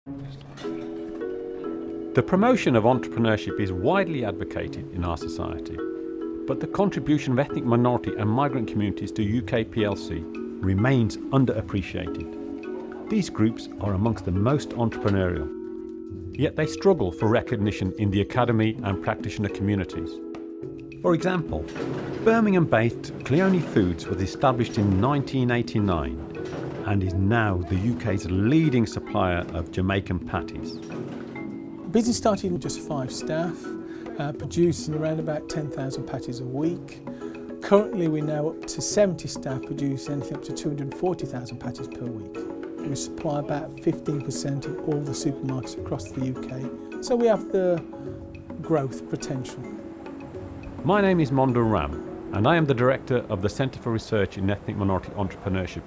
The promotion of entrepreneurship is widely advocated in our society, but the contribution of ethnic minority and migrant communities to UK PLC remains underappreciated. These groups are amongst the most entrepreneurial, yet they struggle for recognition in the academy and practitioner communities. For example, Birmingham-based Cleone Foods was established in 1989 and is now the UK's leading supplier of Jamaican patties. Business started with just 5 staff, producing around about 10,000 patties a week. Currently we're now up to 70 staff, produce anything up to 240,000 patties per week. We supply about 15% of all the supermarkets across the UK, so we have the growth potential. My name is Monder Ram, and I am the Director of the Centre for Research in Ethnic Minority Entrepreneurship,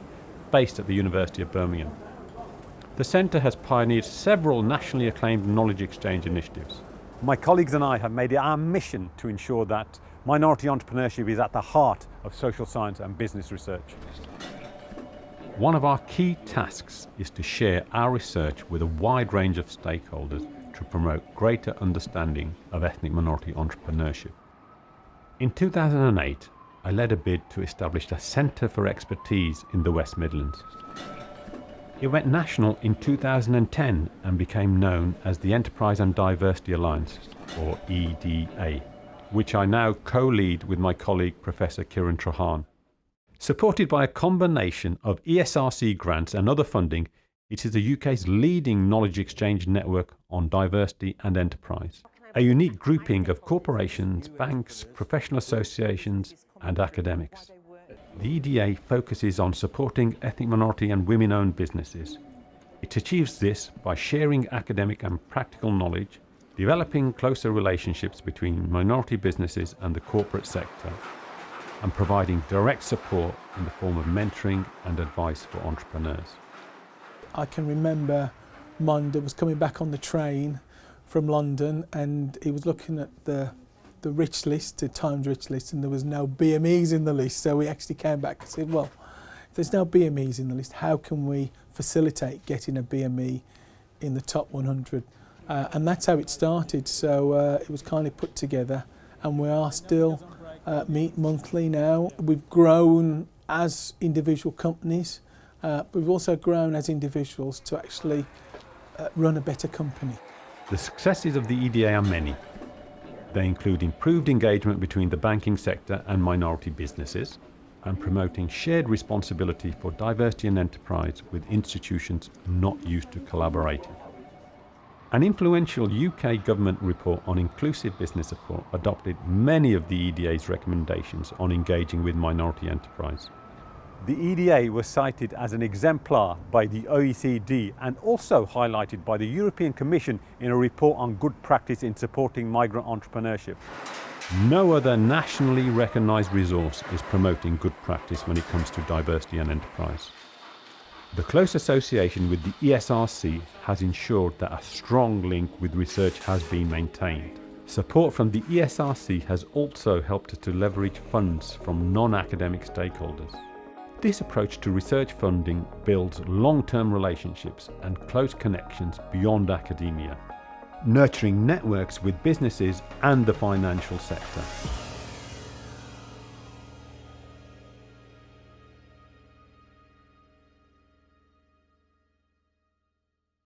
based at the University of Birmingham. The Centre has pioneered several nationally acclaimed knowledge exchange initiatives. My colleagues and I have made it our mission to ensure that minority entrepreneurship is at the heart of social science and business research. One of our key tasks is to share our research with a wide range of stakeholders to promote greater understanding of ethnic minority entrepreneurship. In 2008, I led a bid to establish a Centre for Expertise in the West Midlands. It went national in 2010 and became known as the Enterprise and Diversity Alliance, or EDA, which I now co-lead with my colleague Professor Kiran Trehan. Supported by a combination of ESRC grants and other funding, it is the UK's leading knowledge exchange network on diversity and enterprise. A unique grouping of corporations, banks, professional associations and academics. The EDA focuses on supporting ethnic minority and women-owned businesses. It achieves this by sharing academic and practical knowledge, developing closer relationships between minority businesses and the corporate sector, and providing direct support in the form of mentoring and advice for entrepreneurs. I can remember Monder was coming back on the train from London and he was looking at the rich list, the Times rich list, and there was no BMEs in the list. So we actually came back and said, well, if there's no BMEs in the list, how can we facilitate getting a BME in the top 100? And that's how it started. So it was kind of put together, and we are still meet monthly now. We've grown as individual companies. We've also grown as individuals to actually run a better company. The successes of the EDA are many. They include improved engagement between the banking sector and minority businesses, and promoting shared responsibility for diversity and enterprise with institutions not used to collaborating. An influential UK government report on inclusive business support adopted many of the EDA's recommendations on engaging with minority enterprise. The EDA was cited as an exemplar by the OECD and also highlighted by the European Commission in a report on good practice in supporting migrant entrepreneurship. No other nationally recognised resource is promoting good practice when it comes to diversity and enterprise. The close association with the ESRC has ensured that a strong link with research has been maintained. Support from the ESRC has also helped us to leverage funds from non-academic stakeholders. This approach to research funding builds long-term relationships and close connections beyond academia, nurturing networks with businesses and the financial sector.